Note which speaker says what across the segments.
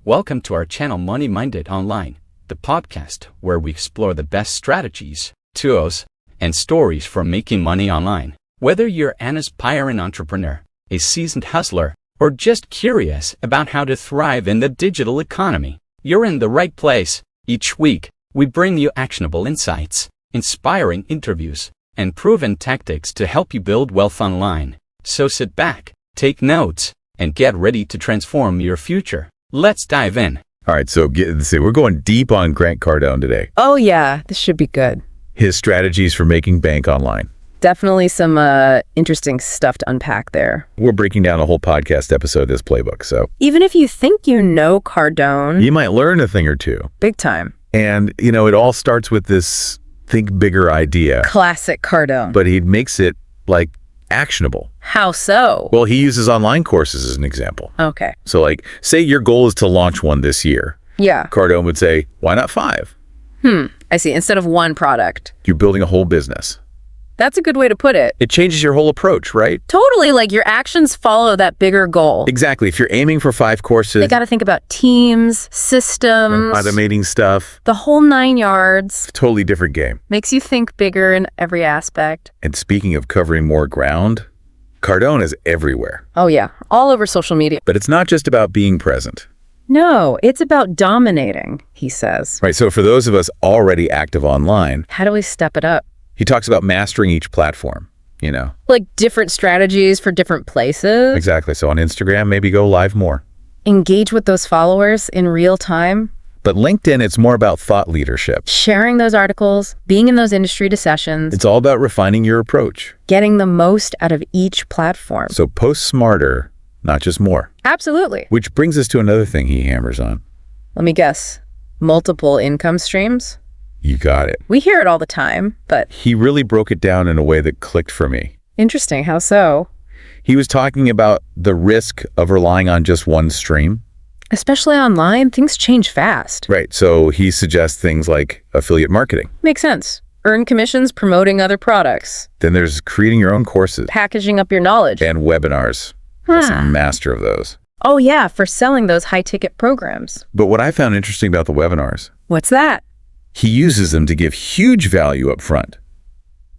Speaker 1: Welcome to our channel Money Minded Online, the podcast where we explore the best strategies, tools, and stories for making money online. Whether you're an aspiring entrepreneur, a seasoned hustler, or just curious about how to thrive in the digital economy, you're in the right place. Each week, we bring you actionable insights, inspiring interviews, and proven tactics to help you build wealth online. So sit back, take notes, and get ready to transform your future. Let's dive in.
Speaker 2: All right, so we're going deep on Grant Cardone today.
Speaker 3: Oh yeah, this should be good.
Speaker 2: His strategies for making bank online.
Speaker 3: Definitely some interesting stuff to unpack there.
Speaker 2: We're breaking down a whole podcast episode of this playbook, so
Speaker 3: Even if you think you know Cardone,
Speaker 2: you might learn a thing or two.
Speaker 3: big time.
Speaker 2: And, it all starts with this think bigger idea,
Speaker 3: Classic Cardone.
Speaker 2: but he makes it, actionable.
Speaker 3: How so?
Speaker 2: Well, he uses online courses as an example.
Speaker 3: Okay.
Speaker 2: So, say your goal is to launch one this year.
Speaker 3: Yeah.
Speaker 2: Cardone would say, why not 5?
Speaker 3: I see. Instead of one product.
Speaker 2: You're building a whole business.
Speaker 3: That's a good way to put it.
Speaker 2: It changes your whole approach, right?
Speaker 3: Totally, your actions follow that bigger goal.
Speaker 2: Exactly. If you're aiming for 5 courses,
Speaker 3: They got to think about teams, systems,
Speaker 2: automating stuff,
Speaker 3: the whole 9 yards.
Speaker 2: totally different game.
Speaker 3: Makes you think bigger in every aspect.
Speaker 2: And speaking of covering more ground, Cardone is everywhere.
Speaker 3: Oh yeah, all over social media.
Speaker 2: But it's not just about being present.
Speaker 3: No, it's about dominating, he says.
Speaker 2: Right, so for those of us already active online,
Speaker 3: How do we step it up?
Speaker 2: he talks about mastering each platform,
Speaker 3: Different strategies for different places.
Speaker 2: Exactly. So on Instagram, maybe go live more.
Speaker 3: Engage with those followers in real time.
Speaker 2: But LinkedIn, it's more about thought leadership.
Speaker 3: Sharing those articles, being in those industry discussions,
Speaker 2: It's all about refining your approach.
Speaker 3: getting the most out of each platform.
Speaker 2: So post smarter, not just more.
Speaker 3: Absolutely.
Speaker 2: Which brings us to another thing he hammers on.
Speaker 3: Let me guess. Multiple income streams?
Speaker 2: You got it.
Speaker 3: We hear it all the time, but
Speaker 2: He really broke it down in a way that clicked for me.
Speaker 3: interesting. How so?
Speaker 2: He was talking about the risk of relying on just one stream.
Speaker 3: Especially online, things change fast.
Speaker 2: Right. So he suggests things like affiliate marketing.
Speaker 3: Makes sense. Earn commissions promoting other products,
Speaker 2: Then there's creating your own courses
Speaker 3: packaging up your knowledge.
Speaker 2: and webinars. He's a master of those.
Speaker 3: Oh yeah, for selling those high-ticket programs.
Speaker 2: But what I found interesting about the webinars,
Speaker 3: What's that?
Speaker 2: he uses them to give huge value up front.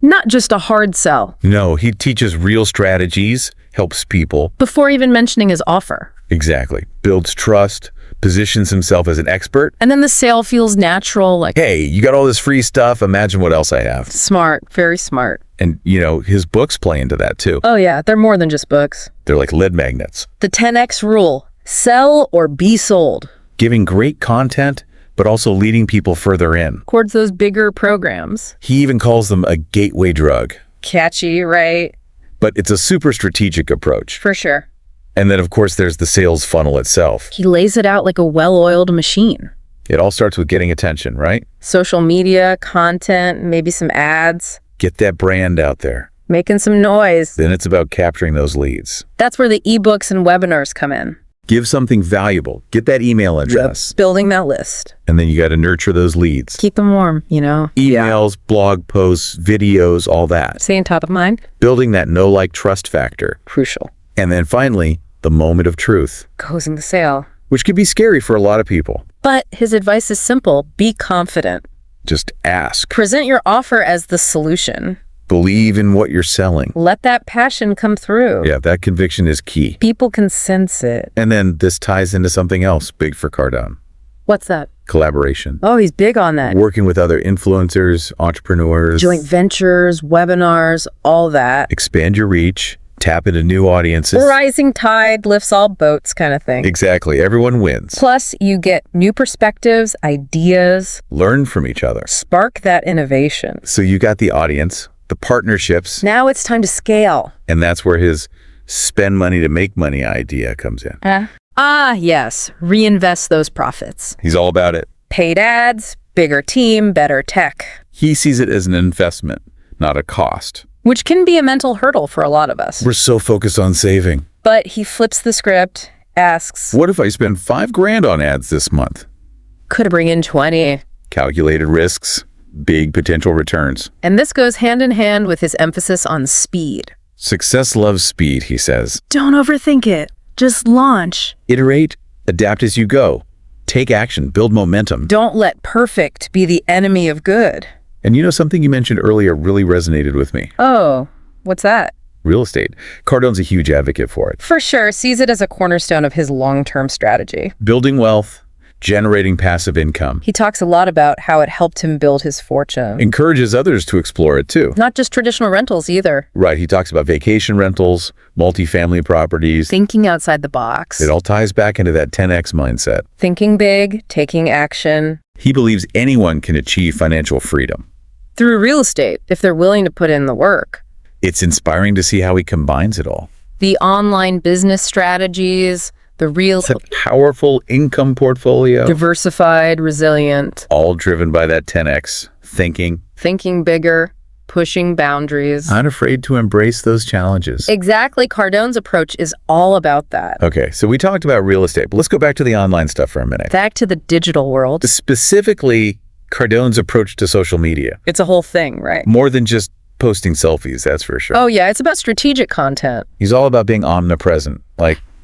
Speaker 3: Not just a hard sell,
Speaker 2: No, he teaches real strategies, helps people.
Speaker 3: before even mentioning his offer.
Speaker 2: Exactly. Builds trust, positions himself as an expert.
Speaker 3: And then the sale feels natural,
Speaker 2: Hey, you got all this free stuff. Imagine what else I have.
Speaker 3: smart, very smart.
Speaker 2: And, his books play into that too.
Speaker 3: Oh yeah, they're more than just books.
Speaker 2: They're like lead magnets.
Speaker 3: The 10X rule, sell or be sold,
Speaker 2: Giving great content, but also leading people further in.
Speaker 3: towards those bigger programs.
Speaker 2: He even calls them a gateway drug.
Speaker 3: Catchy, right?
Speaker 2: But it's a super strategic approach.
Speaker 3: For sure.
Speaker 2: And then, of course, there's the sales funnel itself.
Speaker 3: He lays it out like a well-oiled machine.
Speaker 2: It all starts with getting attention, right?
Speaker 3: Social media, content, maybe some ads,
Speaker 2: Get that brand out there.
Speaker 3: making some noise.
Speaker 2: Then it's about capturing those leads.
Speaker 3: That's where the ebooks and webinars come in.
Speaker 2: Give something valuable. Get that email address.
Speaker 3: Building that list.
Speaker 2: And then you got to nurture those leads.
Speaker 3: Keep them warm,
Speaker 2: Emails, blog posts, videos, all that.
Speaker 3: Staying top of mind.
Speaker 2: Building that know-like trust factor.
Speaker 3: Crucial.
Speaker 2: And then finally, the moment of truth,
Speaker 3: Closing the sale.
Speaker 2: which can be scary for a lot of people.
Speaker 3: But his advice is simple. Be confident.
Speaker 2: Just ask.
Speaker 3: Present your offer as the solution.
Speaker 2: Believe in what you're selling.
Speaker 3: Let that passion come through.
Speaker 2: Yeah, that conviction is key.
Speaker 3: People can sense it.
Speaker 2: And then this ties into something else big for Cardone.
Speaker 3: What's that?
Speaker 2: Collaboration.
Speaker 3: Oh, he's big on that.
Speaker 2: Working with other influencers, entrepreneurs.
Speaker 3: Joint ventures, webinars, all that.
Speaker 2: Expand your reach. Tap into new audiences.
Speaker 3: Rising tide lifts all boats kind of thing.
Speaker 2: Exactly. Everyone wins.
Speaker 3: Plus, you get new perspectives, ideas,
Speaker 2: Learn from each other.
Speaker 3: spark that innovation.
Speaker 2: So you got the audience, the partnerships,
Speaker 3: Now it's time to scale.
Speaker 2: and that's where his spend money to make money idea comes in.
Speaker 3: Yes. Reinvest those profits.
Speaker 2: He's all about it.
Speaker 3: Paid ads, bigger team, better tech,
Speaker 2: He sees it as an investment, not a cost.
Speaker 3: which can be a mental hurdle for a lot of us.
Speaker 2: We're so focused on saving.
Speaker 3: But he flips the script, asks,
Speaker 2: What if I spend $5,000 on ads this month?
Speaker 3: could I bring in 20?
Speaker 2: Calculated risks, big potential returns.
Speaker 3: And this goes hand in hand with his emphasis on speed.
Speaker 2: Success loves speed, he says.
Speaker 3: Don't overthink it. Just launch.
Speaker 2: Iterate, adapt as you go. Take action, build momentum.
Speaker 3: Don't let perfect be the enemy of good.
Speaker 2: And you know, something you mentioned earlier really resonated with me.
Speaker 3: Oh, what's that?
Speaker 2: Real estate. Cardone's a huge advocate for it.
Speaker 3: For sure, sees it as a cornerstone of his long-term strategy.
Speaker 2: Building wealth, generating passive income.
Speaker 3: He talks a lot about how it helped him build his fortune.
Speaker 2: Encourages others to explore it too.
Speaker 3: Not just traditional rentals either.
Speaker 2: Right, he talks about vacation rentals, multifamily properties.
Speaker 3: Thinking outside the box.
Speaker 2: It all ties back into that 10X mindset.
Speaker 3: Thinking big, taking action.
Speaker 2: He believes anyone can achieve financial freedom.
Speaker 3: Through real estate, if they're willing to put in the work.
Speaker 2: It's inspiring to see how he combines it all.
Speaker 3: The online business strategies, the real
Speaker 2: It's a powerful income portfolio.
Speaker 3: diversified, resilient,
Speaker 2: All driven by that 10X thinking.
Speaker 3: thinking bigger, pushing boundaries.
Speaker 2: Not afraid to embrace those challenges.
Speaker 3: Exactly. Cardone's approach is all about that.
Speaker 2: Okay, so we talked about real estate, but let's go back to the online stuff for a minute.
Speaker 3: Back to the digital world.
Speaker 2: Specifically, Cardone's approach to social media.
Speaker 3: It's a whole thing, right?
Speaker 2: More than just posting selfies, that's for sure.
Speaker 3: Oh, yeah. It's about strategic content.
Speaker 2: He's all about being omnipresent,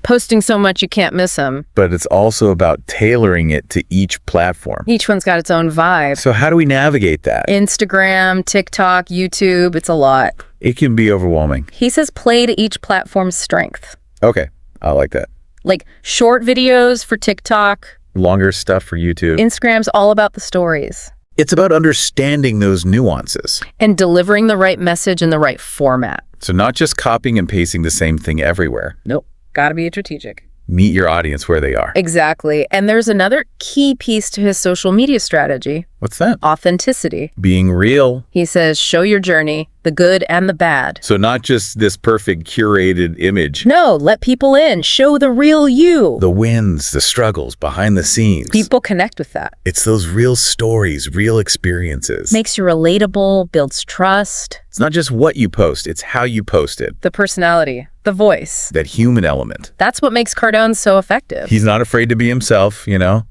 Speaker 3: Posting so much you can't miss them.
Speaker 2: but it's also about tailoring it to each platform.
Speaker 3: Each one's got its own vibe.
Speaker 2: So how do we navigate that?
Speaker 3: Instagram, TikTok, YouTube, it's a lot.
Speaker 2: It can be overwhelming.
Speaker 3: He says play to each platform's strength.
Speaker 2: Okay, I like that.
Speaker 3: Like short videos for TikTok.
Speaker 2: Longer stuff for YouTube.
Speaker 3: Instagram's all about the stories.
Speaker 2: It's about understanding those nuances.
Speaker 3: And delivering the right message in the right format.
Speaker 2: So not just copying and pasting the same thing everywhere.
Speaker 3: Nope. Gotta be strategic.
Speaker 2: Meet your audience where they are.
Speaker 3: Exactly. And there's another key piece to his social media strategy.
Speaker 2: What's that?
Speaker 3: Authenticity.
Speaker 2: Being real.
Speaker 3: He says, show your journey, the good and the bad.
Speaker 2: So not just this perfect curated image.
Speaker 3: No, let people in. Show the real you.
Speaker 2: The wins, the struggles, behind the scenes.
Speaker 3: People connect with that.
Speaker 2: It's those real stories, real experiences.
Speaker 3: Makes you relatable, builds trust.
Speaker 2: It's not just what you post, it's how you post it.
Speaker 3: The personality, the voice.
Speaker 2: That human element.
Speaker 3: That's what makes Cardone so effective.
Speaker 2: He's not afraid to be himself,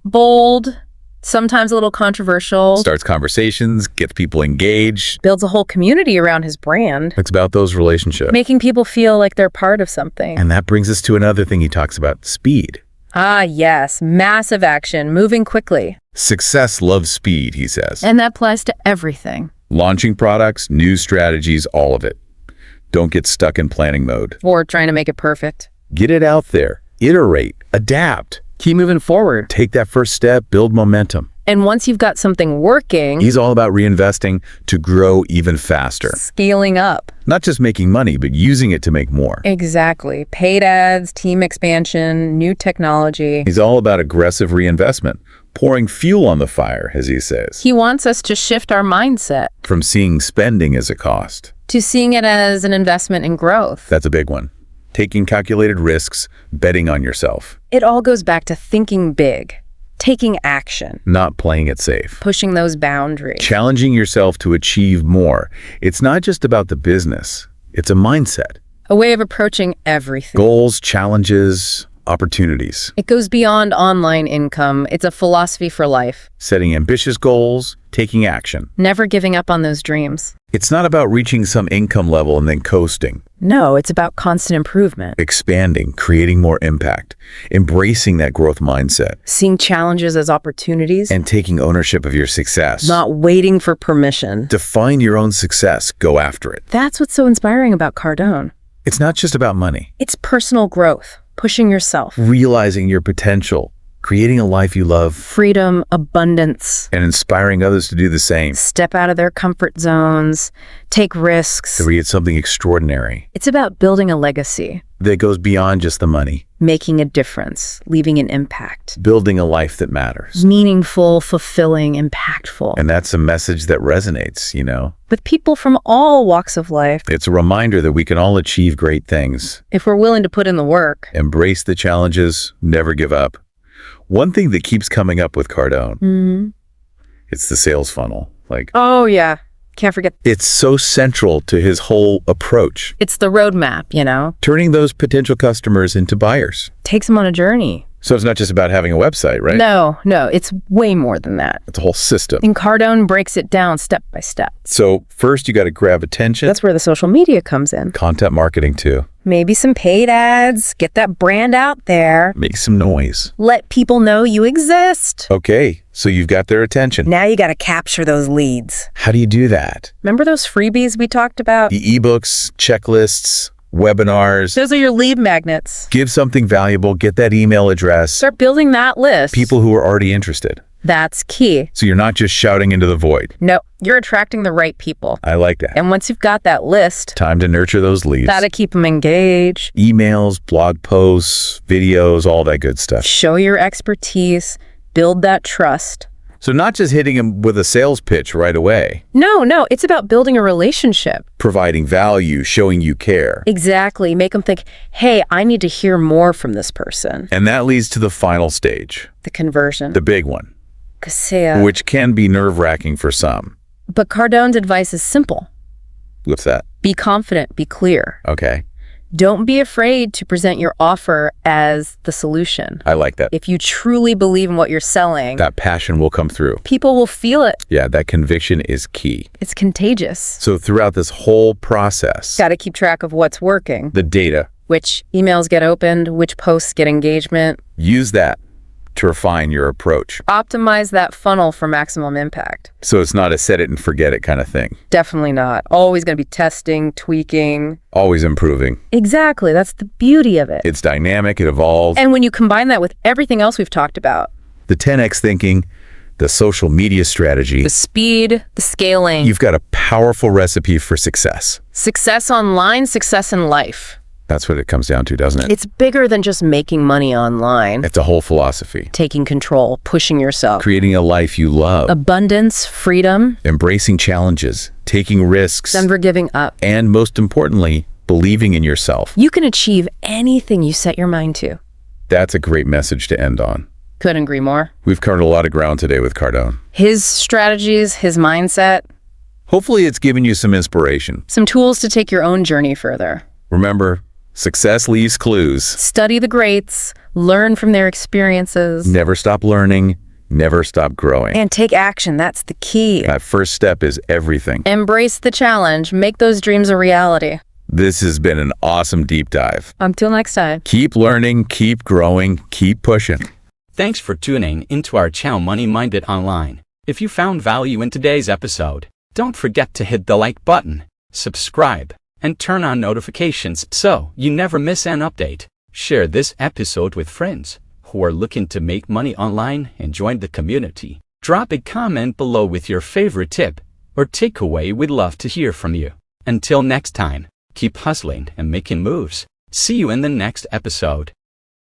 Speaker 3: Bold, sometimes a little controversial.
Speaker 2: Starts conversations, gets people engaged.
Speaker 3: Builds a whole community around his brand.
Speaker 2: It's about those relationships.
Speaker 3: Making people feel like they're part of something.
Speaker 2: And that brings us to another thing he talks about, speed.
Speaker 3: Ah, yes. Massive action, moving quickly.
Speaker 2: Success loves speed, he says.
Speaker 3: And that applies to everything.
Speaker 2: Launching products, new strategies, all of it. Don't get stuck in planning mode.
Speaker 3: Or trying to make it perfect.
Speaker 2: Get it out there. Iterate. Adapt.
Speaker 3: Keep moving forward.
Speaker 2: Take that first step. Build momentum.
Speaker 3: And once you've got something working,
Speaker 2: He's all about reinvesting to grow even faster.
Speaker 3: scaling up.
Speaker 2: Not just making money, but using it to make more.
Speaker 3: Exactly. Paid ads, team expansion, new technology.
Speaker 2: He's all about aggressive reinvestment, pouring fuel on the fire, as he says,
Speaker 3: He wants us to shift our mindset
Speaker 2: from seeing spending as a cost.
Speaker 3: to seeing it as an investment in growth.
Speaker 2: That's a big one. Taking calculated risks, betting on yourself,
Speaker 3: It all goes back to thinking big, taking action,
Speaker 2: not playing it safe.
Speaker 3: pushing those boundaries.
Speaker 2: Challenging yourself to achieve more. It's not just about the business. It's a mindset.
Speaker 3: A way of approaching everything.
Speaker 2: Goals, challenges, opportunities.
Speaker 3: It goes beyond online income. It's a philosophy for life.
Speaker 2: Setting ambitious goals, taking action.
Speaker 3: Never giving up on those dreams.
Speaker 2: It's not about reaching some income level and then coasting.
Speaker 3: No, it's about constant improvement.
Speaker 2: Expanding, creating more impact, embracing that growth mindset,
Speaker 3: Seeing challenges as opportunities.
Speaker 2: and taking ownership of your success.
Speaker 3: Not waiting for permission.
Speaker 2: Define your own success. Go after it.
Speaker 3: That's what's so inspiring about Cardone.
Speaker 2: It's not just about money.
Speaker 3: It's personal growth, pushing yourself,
Speaker 2: Realizing your potential, creating a life you love,
Speaker 3: freedom, abundance,
Speaker 2: and inspiring others to do the same.
Speaker 3: step out of their comfort zones, take risks.
Speaker 2: To create something extraordinary
Speaker 3: It's about building a legacy,
Speaker 2: that goes beyond just the money.
Speaker 3: making a difference, leaving an impact.
Speaker 2: Building a life that matters.
Speaker 3: Meaningful, fulfilling, impactful.
Speaker 2: And that's a message that resonates,
Speaker 3: With people from all walks of life,
Speaker 2: It's a reminder that we can all achieve great things.
Speaker 3: if we're willing to put in the work.
Speaker 2: Embrace the challenges, never give up. One thing that keeps coming up with Cardone, it's the sales funnel.
Speaker 3: Oh, yeah. Can't forget.
Speaker 2: It's so central to his whole approach.
Speaker 3: It's the roadmap,
Speaker 2: Turning those potential customers into buyers.
Speaker 3: Takes them on a journey.
Speaker 2: So it's not just about having a website, right?
Speaker 3: No, it's way more than that.
Speaker 2: It's a whole system.
Speaker 3: And Cardone breaks it down step by step.
Speaker 2: So first you got to grab attention.
Speaker 3: That's where the social media comes in.
Speaker 2: Content marketing too.
Speaker 3: Maybe some paid ads, get that brand out there.
Speaker 2: Make some noise.
Speaker 3: Let people know you exist.
Speaker 2: Okay, so you've got their attention.
Speaker 3: Now you got to capture those leads.
Speaker 2: How do you do that?
Speaker 3: Remember those freebies we talked about?
Speaker 2: The ebooks, checklists, webinars.
Speaker 3: Those are your lead magnets.
Speaker 2: Give something valuable, get that email address.
Speaker 3: Start building that list.
Speaker 2: People who are already interested.
Speaker 3: That's key.
Speaker 2: So you're not just shouting into the void.
Speaker 3: No, you're attracting the right people.
Speaker 2: I like that.
Speaker 3: And once you've got that list,
Speaker 2: Time to nurture those leads.
Speaker 3: gotta keep them engaged.
Speaker 2: Emails, blog posts, videos, all that good stuff.
Speaker 3: Show your expertise. Build that trust.
Speaker 2: So not just hitting them with a sales pitch right away.
Speaker 3: No, it's about building a relationship.
Speaker 2: Providing value, showing you care.
Speaker 3: Exactly. Make them think, hey, I need to hear more from this person.
Speaker 2: And that leads to the final stage,
Speaker 3: The conversion.
Speaker 2: the big one,
Speaker 3: Casea.
Speaker 2: which can be nerve-wracking for some.
Speaker 3: But Cardone's advice is simple.
Speaker 2: What's that?
Speaker 3: Be confident, be clear.
Speaker 2: Okay,
Speaker 3: Don't be afraid to present your offer as the solution.
Speaker 2: I like that.
Speaker 3: If you truly believe in what you're selling,
Speaker 2: That passion will come through.
Speaker 3: people will feel it.
Speaker 2: Yeah, that conviction is key.
Speaker 3: It's contagious.
Speaker 2: So throughout this whole process,
Speaker 3: Got to keep track of what's working.
Speaker 2: the data,
Speaker 3: Which emails get opened, which posts get engagement.
Speaker 2: use that to refine your approach.
Speaker 3: Optimize that funnel for maximum impact.
Speaker 2: So it's not a set it and forget it kind of thing.
Speaker 3: Definitely not. Always going to be testing, tweaking.
Speaker 2: Always improving.
Speaker 3: Exactly. That's the beauty of it.
Speaker 2: It's dynamic, it evolves.
Speaker 3: And when you combine that with everything else we've talked about,
Speaker 2: The 10x thinking, the social media strategy,
Speaker 3: the speed, the scaling,
Speaker 2: you've got a powerful recipe for success.
Speaker 3: success online, success in life.
Speaker 2: That's what it comes down to, doesn't it?
Speaker 3: It's bigger than just making money online.
Speaker 2: It's a whole philosophy.
Speaker 3: Taking control, pushing yourself.
Speaker 2: Creating a life you love,
Speaker 3: Abundance, freedom,
Speaker 2: embracing challenges, taking risks,
Speaker 3: never giving up.
Speaker 2: and most importantly, believing in yourself.
Speaker 3: You can achieve anything you set your mind to.
Speaker 2: That's a great message to end on.
Speaker 3: Couldn't agree more.
Speaker 2: We've covered a lot of ground today with Cardone.
Speaker 3: His strategies, his mindset,
Speaker 2: Hopefully it's given you some inspiration.
Speaker 3: some tools to take your own journey further.
Speaker 2: Remember, success leaves clues.
Speaker 3: Study the greats, learn from their experiences,
Speaker 2: Never stop learning, never stop growing.
Speaker 3: and take action. That's the key.
Speaker 2: That first step is everything.
Speaker 3: Embrace the challenge. Make those dreams a reality.
Speaker 2: This has been an awesome deep dive.
Speaker 3: Until next time.
Speaker 2: Keep learning, keep growing, keep pushing.
Speaker 1: Thanks for tuning into our channel Money Minded Online. If you found value in today's episode, don't forget to hit the like button, subscribe, and turn on notifications so you never miss an update. Share this episode with friends who are looking to make money online and join the community. Drop a comment below with your favorite tip or takeaway. We'd love to hear from you. Until next time, keep hustling and making moves. See you in the next episode.